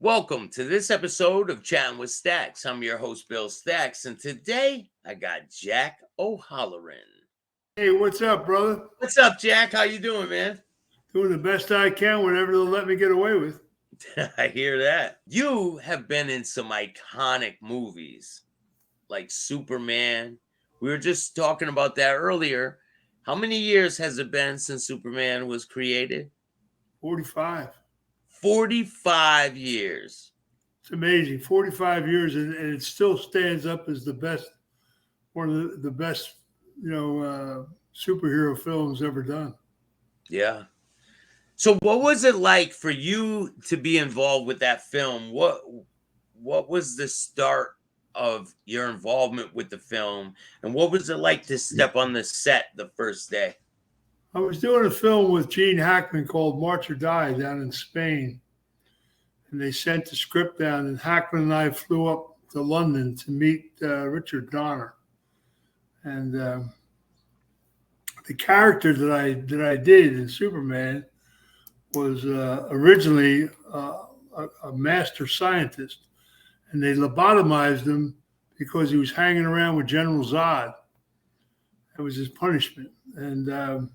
Welcome to this episode of Chattin with Staxx. I'm your host, Bill Staxx, and today I got Jack O'Halloran. Hey, what's up, brother? What's up, Jack? How you doing, man? Doing the best I can, whatever they'll let me get away with. I hear that. You have been in some iconic movies like Superman. We were just talking about that earlier. How many years has it been since Superman was created? 45. 45 years. It's amazing. 45 years, and it still stands up as the best, one of the best, superhero films ever done. Yeah. So what was it like for you to be involved with that film? What was the start of your involvement with the film, and what was it like to step on the set the first day? I was doing a film with Gene Hackman called March or Die down in Spain, and they sent the script down, and Hackman and I flew up to London to meet Richard Donner. And the character that I did in Superman was originally a master scientist, and they lobotomized him because he was hanging around with General Zod. That was his punishment. And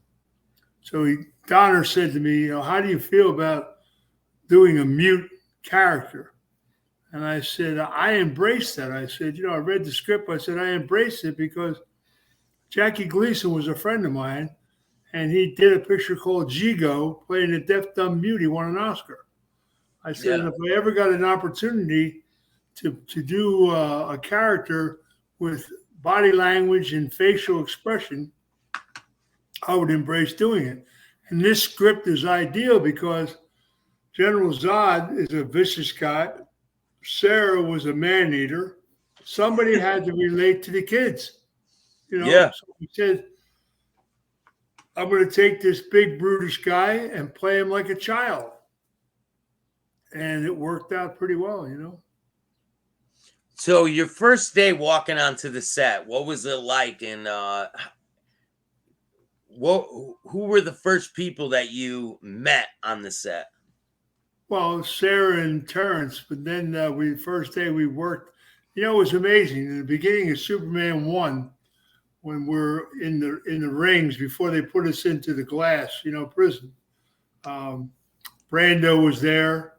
so Donner said to me, how do you feel about doing a mute character? And I said, I embraced that. I said, I read the script. I said, I embraced it because Jackie Gleason was a friend of mine, and he did a picture called Jigo playing a deaf, dumb mute. He won an Oscar. I said, if I ever got an opportunity to do a character with body language and facial expression, I would embrace doing it. And this script is ideal because General Zod is a vicious guy. Sarah was a man eater. Somebody had to relate to the kids. So he said, I'm going to take this big brutish guy and play him like a child. And it worked out pretty well, So your first day walking onto the set, what was it like? And who were the first people that you met on the set? Well, Sarah and Terrence, but then first day we worked, it was amazing. In the beginning of Superman 1, when we're in the rings before they put us into the glass, prison. Brando was there,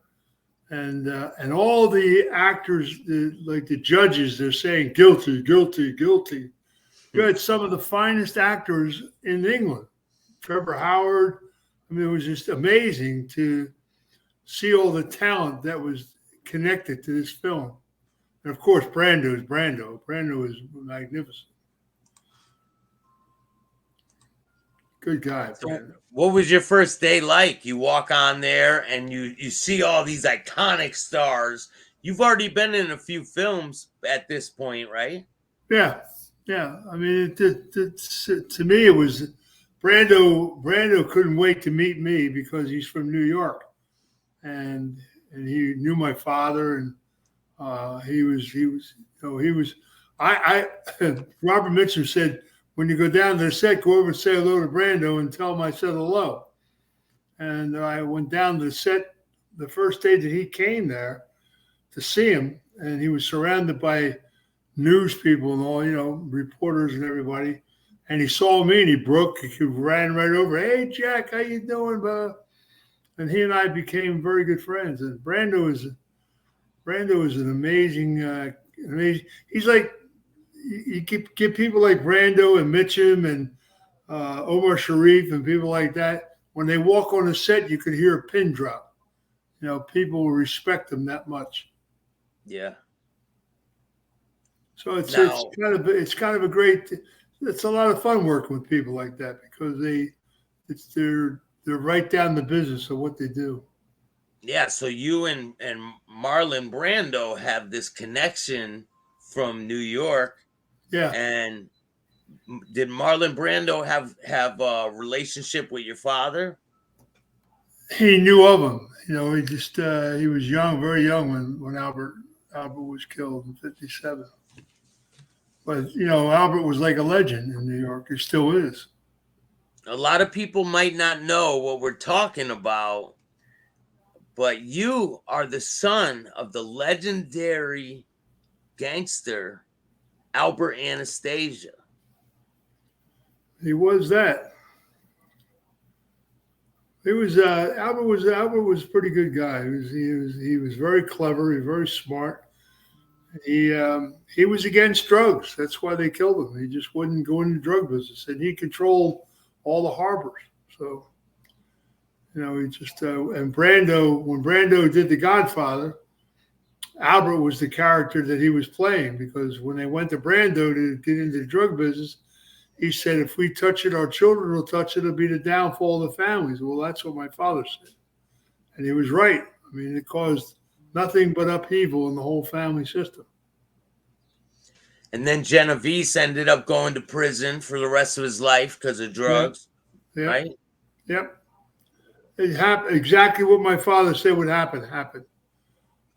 and all the actors, like the judges, they're saying guilty, guilty, guilty. You had some of the finest actors in England. Trevor Howard. I mean, it was just amazing to see all the talent that was connected to this film. And of course, Brando is Brando. Brando is magnificent. Good guy. So what was your first day like? You walk on there and you see all these iconic stars. You've already been in a few films at this point, right? Yeah. I mean, to me, it was Brando. Brando couldn't wait to meet me because he's from New York, and he knew my father, and Robert Mitchum said, when you go down to the set, go over and say hello to Brando and tell him I said hello. And I went down to the set the first day that he came there to see him, and he was surrounded by news people and all, reporters and everybody. And he saw me and he ran right over. Hey, Jack, how you doing, bro? And he and I became very good friends. And Brando is an amazing. He's like, you get people like Brando and Mitchum and Omar Sharif and people like that. When they walk on the set, you could hear a pin drop. People respect them that much. Yeah. So it's kind of a great. It's a lot of fun working with people like that because they're right down the business of what they do. Yeah. So you and Marlon Brando have this connection from New York. Yeah. And did Marlon Brando have a relationship with your father? He knew of him. He just he was young, very young when Albert was killed in '57. But Albert was like a legend in New York. He still is. A lot of people might not know what we're talking about, but you are the son of the legendary gangster Albert Anastasia. He was that. He was Albert was a pretty good guy. He was very clever. He was very smart. He was against drugs. That's why they killed him. He just wouldn't go into drug business, and he controlled all the harbors. So, he just and Brando, when Brando did The Godfather, Albert was the character that he was playing, because when they went to Brando to get into the drug business, he said, if we touch it, our children will touch it. It'll be the downfall of the families. Well, that's what my father said. And he was right. I mean, it caused nothing but upheaval in the whole family system. And then Genovese ended up going to prison for the rest of his life because of drugs, right? Yep. It happened exactly what my father said would happen. Happened.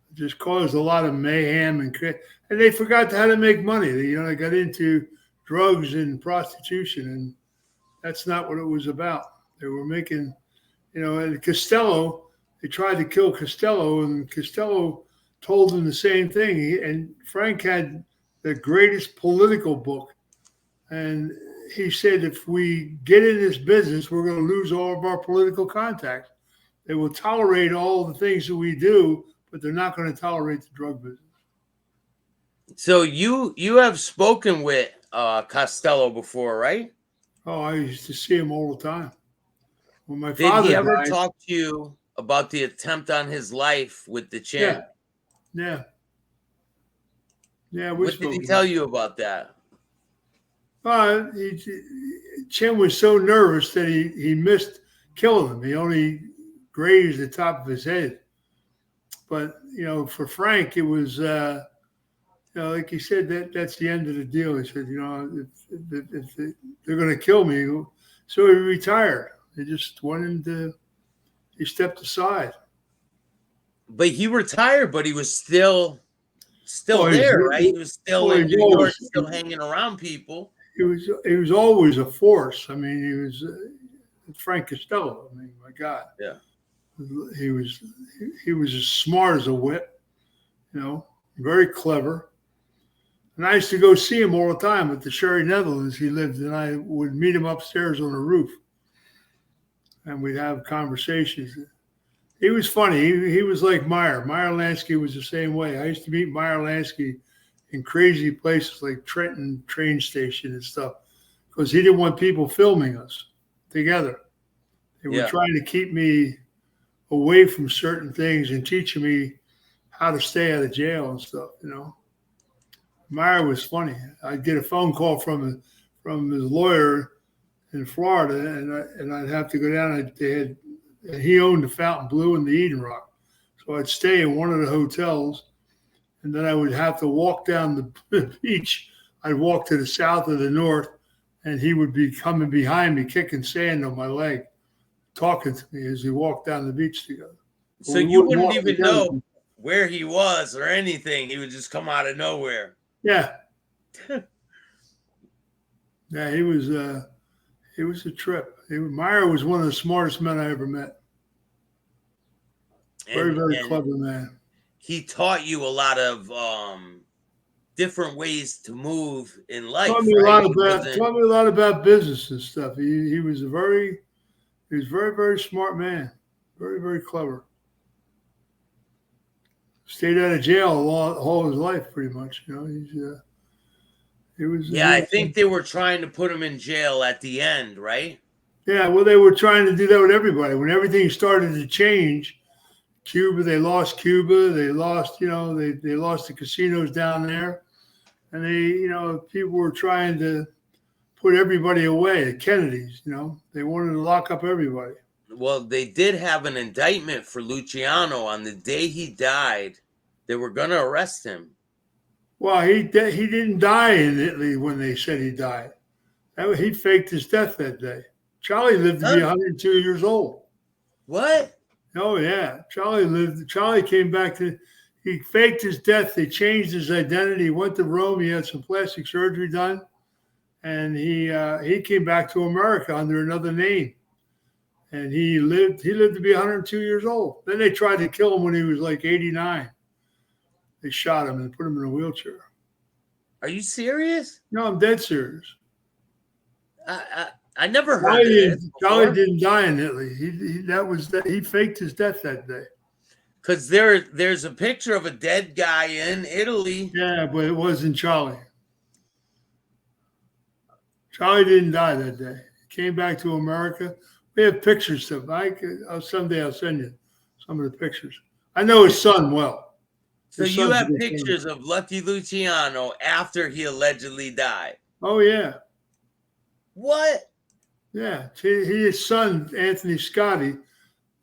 It just caused a lot of mayhem, and they forgot how to make money. They got into drugs and prostitution, and that's not what it was about. They were making, and Costello, they tried to kill Costello, and Costello told them the same thing. And Frank had the greatest political book, and he said, if we get in this business, we're going to lose all of our political contacts. They will tolerate all the things that we do, but they're not going to tolerate the drug business. So you have spoken with Costello before, right? Oh, I used to see him all the time. When my Did father he ever died, talk to you about the attempt on his life with the Chin? Yeah. What did he tell you about that? Chin was so nervous that he missed killing him. He only grazed the top of his head. But, for Frank, it was, like he said, that's the end of the deal. He said, if they're going to kill me. So he retired. He just he stepped aside. But he retired, but he was still there, right? He was still in New York, still hanging around people. He was always a force. I mean, he was Frank Costello. I mean, my God. Yeah. He was as smart as a whip, very clever. And I used to go see him all the time at the Sherry Netherlands he lived, and I would meet him upstairs on the roof, and we'd have conversations. He was funny. He was like Meyer. Meyer Lansky was the same way. I used to meet Meyer Lansky in crazy places like Trenton train station and stuff, because he didn't want people filming us together. They were trying to keep me away from certain things and teaching me how to stay out of jail and stuff, Meyer was funny. I'd get a phone call from his lawyer in Florida, and I'd have to go down. And he owned the Fountain Blue and the Eden Rock, so I'd stay in one of the hotels, and then I would have to walk down the beach. I'd walk to the south or the north, and he would be coming behind me, kicking sand on my leg, talking to me as we walked down the beach together. So you wouldn't even know where he was or anything. He would just come out of nowhere. Yeah. Yeah, he was a trip. Meyer was one of the smartest men I ever met. Very, very clever man. He taught you a lot of different ways to move in life. Taught me a lot about business and stuff. He was a very, very smart man. Very, very clever. Stayed out of jail all his life, pretty much. I think they were trying to put him in jail at the end, right? Yeah, well, they were trying to do that with everybody. When everything started to change, Cuba, they lost Cuba. They lost, they lost the casinos down there, and people were trying to put everybody away. The Kennedys, they wanted to lock up everybody. Well, they did have an indictment for Luciano on the day he died. They were going to arrest him. Well, he didn't die in Italy when they said he died. He faked his death that day. Charlie lived to be 102 years old. What? Oh, yeah. Charlie came back he faked his death. They changed his identity. He went to Rome. He had some plastic surgery done. And he came back to America under another name. and he lived to be 102 years old. Then they tried to kill him when he was like 89. They shot him and put him in a wheelchair. Are you serious? No, I'm dead serious. I never heard of this Charlie before. didn't die in Italy. He faked his death that day. Because there's a picture of a dead guy in Italy. Yeah, but it wasn't Charlie. Charlie didn't die that day. He came back to America. We have pictures of him. Someday I'll send you some of the pictures. I know his son well. So you have pictures of Lucky Luciano after he allegedly died. Oh yeah. What? Yeah. His son Anthony Scotti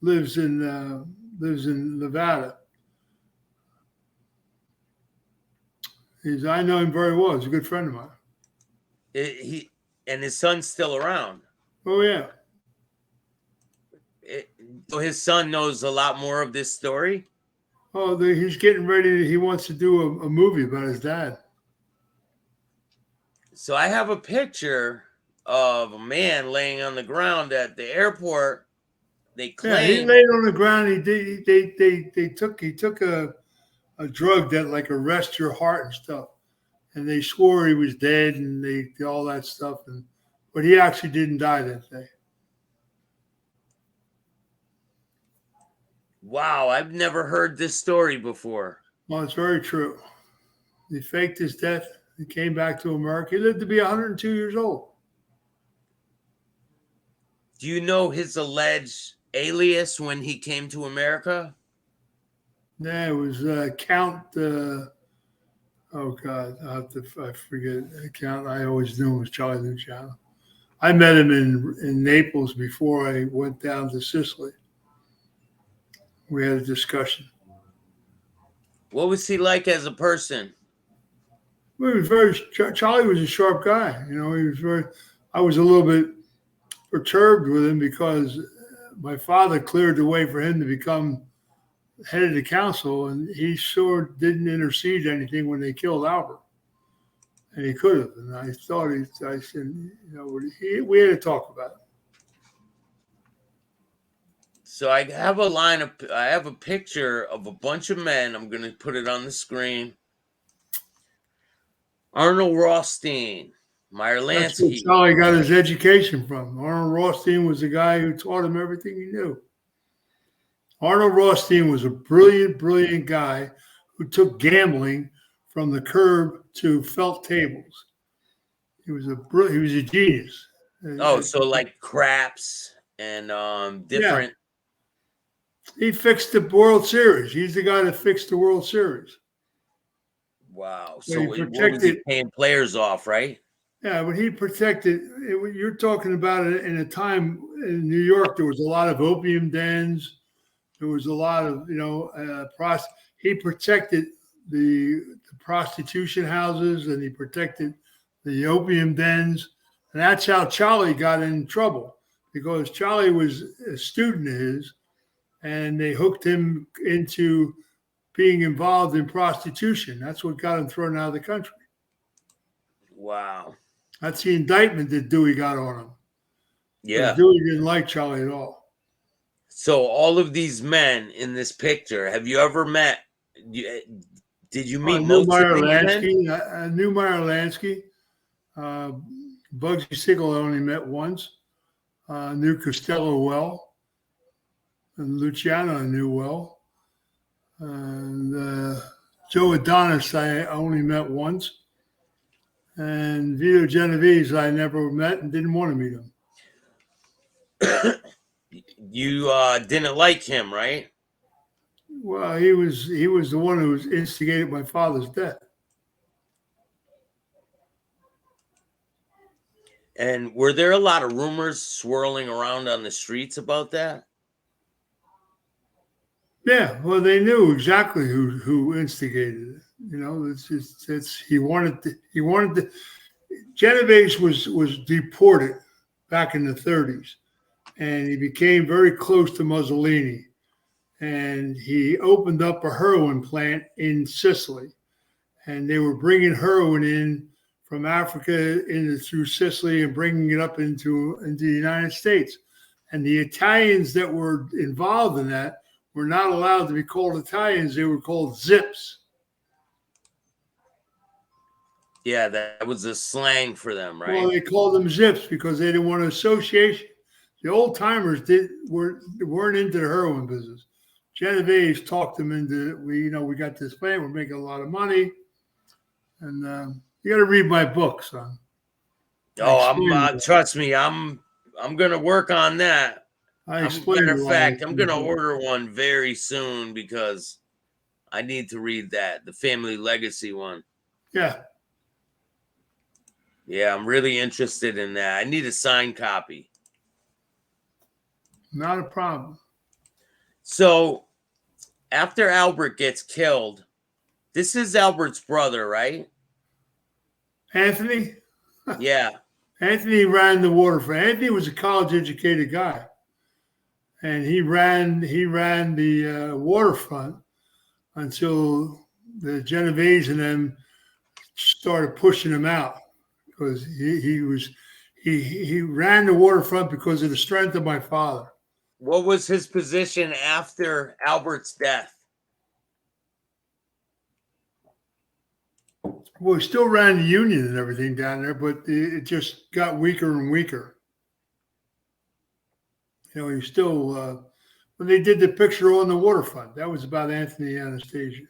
lives in Nevada. I know him very well. He's a good friend of mine. And his son's still around. Oh yeah. So his son knows a lot more of this story. Oh, he's getting ready. He wants to do a movie about his dad. So I have a picture of a man laying on the ground at the airport. They claim he laid on the ground. He took a drug that like arrests your heart and stuff, and they swore he was dead and they did all that stuff, but he actually didn't die that day. Wow, I've never heard this story before. Well, it's very true. He faked his death. He came back to America. He lived to be 102 years old. Do you know his alleged alias when he came to America? Yeah, it was Count. Oh God, I forget the Count. I always knew him was Charlie Luciano. I met him in Naples before I went down to Sicily. We had a discussion. What was he like as a person? He was Charlie was a sharp guy. He was very. I was a little bit perturbed with him because my father cleared the way for him to become head of the council, and he sure didn't intercede anything when they killed Albert, and he could have. And I thought I said, we had to talk about it. So I have a picture of a bunch of men. I'm going to put it on the screen. Arnold Rothstein, Meyer Lansky. That's where Charlie got his education from. Arnold Rothstein was the guy who taught him everything he knew. Arnold Rothstein was a brilliant, brilliant guy who took gambling from the curb to felt tables. He was a genius. Oh, so like craps and different. Yeah. He fixed the World Series. He's the guy that fixed the World Series. Wow. So what was he paying players off, right? Yeah, but he protected. You're talking about it in a time in New York. There was a lot of opium dens. There was a lot of he protected the prostitution houses, and he protected the opium dens, and that's how Charlie got in trouble, because Charlie was a student of his, and they hooked him into being involved in prostitution. That's what got him thrown out of the country. Wow. That's the indictment that Dewey got on him. Yeah. Dewey didn't like Charlie at all. So all of these men in this picture, have you ever met? Did you meet most Meyer of these Lansky? men? I knew Meyer Lansky. Bugsy Siegel I only met once. Knew Costello well. And Luciano I knew well. And Joe Adonis I only met once. And Vito Genovese I never met and didn't want to meet him. You didn't like him, right? Well, he was the one who instigated my father's death. And were there a lot of rumors swirling around on the streets about that? Yeah, well, they knew exactly who instigated it. He wanted to. Genovese was deported back in the 30s, and he became very close to Mussolini, and he opened up a heroin plant in Sicily, and they were bringing heroin in from Africa through Sicily and bringing it up into the United States. And the Italians that were involved in that were not allowed to be called Italians. They were called Zips. Yeah, that was a slang for them, Well, right? they called them Zips because they didn't want association. The old timers weren't into the heroin business. Genovese talked them into we got this plan. We're making a lot of money, and you got to read my book, son. Trust me, I'm gonna work on that. I Matter explained of why. fact, I'm gonna order one very soon because I need to read that, the family legacy one. Yeah. Yeah, I'm really interested in that. I need a signed copy. Not a problem. So after Albert gets killed, this is Albert's brother, right? Anthony? Yeah. Anthony ran the waterfront. Anthony was a college-educated guy, and he ran the waterfront until the Genovese and them started pushing him out because he ran the waterfront because of the strength of my father. What was his position after Albert's death? Well, he still ran the union and everything down there, but it just got weaker and weaker. He still, when they did the picture on the waterfront, that was about Anthony Anastasia.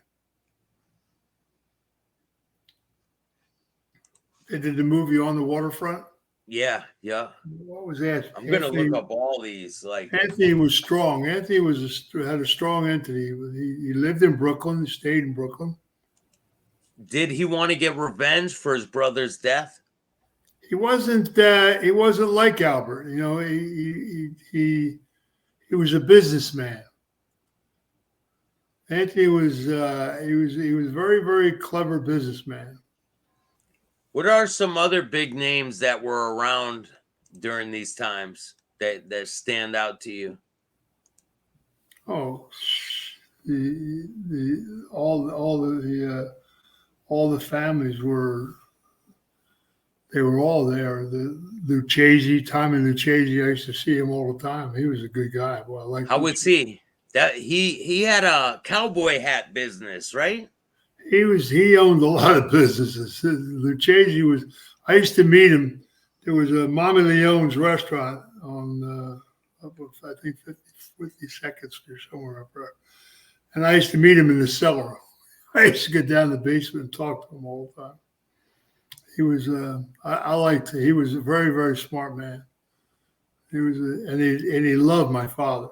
They did the movie On the Waterfront. Yeah. What was that? I'm gonna look up all these. Like Anthony was strong. Anthony had a strong entity. He lived in Brooklyn. He stayed in Brooklyn. Did he want to get revenge for his brother's death? He wasn't like Albert. He was a businessman. Anthony was he was very, very clever businessman. What are some other big names that were around during these times that stand out to you? Oh, all the families were all there. The Lucchese, Tommy Lucchese, I used to see him all the time. He was a good guy. Well, I like. How was he? That he had a cowboy hat business, right? He owned a lot of businesses. Lucchese was. I used to meet him. There was a Mommy Leone's restaurant on up of, I think 52nd Street somewhere up there, and I used to meet him in the cellar. I used to get down the basement and talk to him all the time. He was. I liked. He was a very, very smart man. He was, and he loved my father.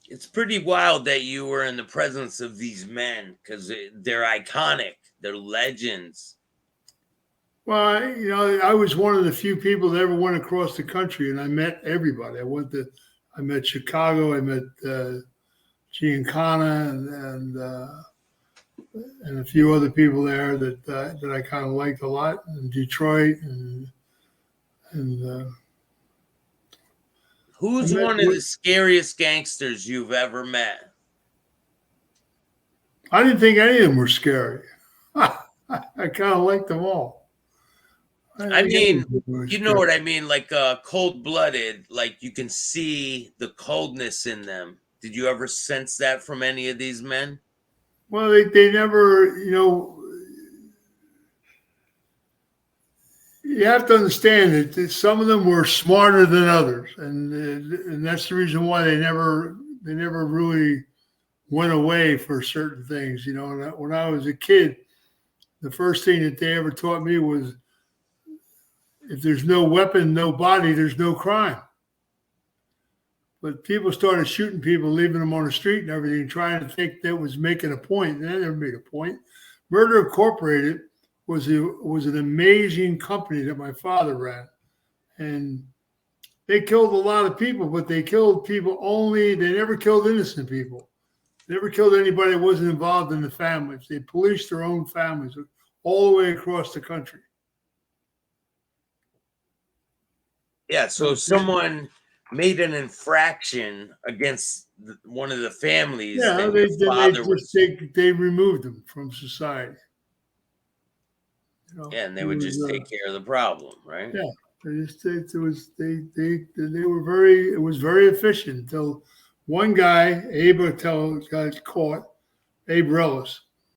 It's pretty wild that you were in the presence of these men because they're iconic. They're legends. Well, I was one of the few people that ever went across the country, and I met everybody. I met Chicago. I met Giancana and a few other people there that I kind of liked a lot, in Detroit and. Who's one of the scariest gangsters you've ever met? I didn't think any of them were scary. I kind of liked them all. I mean, you know what I mean? Like cold-blooded, like you can see the coldness in them. Did you ever sense that from any of these men? Well, they never, you have to understand that some of them were smarter than others, and that's the reason why they never really went away for certain things. When I was a kid, the first thing that they ever taught me was, if there's no weapon, no body, there's no crime. But people started shooting people, leaving them on the street and everything, trying to think that was making a point. And they never made a point. Murder Incorporated was an amazing company that my father ran. And they killed a lot of people, but they killed people they never killed innocent people. They never killed anybody that wasn't involved in the families. They policed their own families all the way across the country. Yeah, so if someone made an infraction against one of the families, yeah, they removed them from society. Yeah, and they would just take care of the problem, right? Yeah. They were very, it was very efficient until one guy, Abe Attell, got caught, Abe Rellis,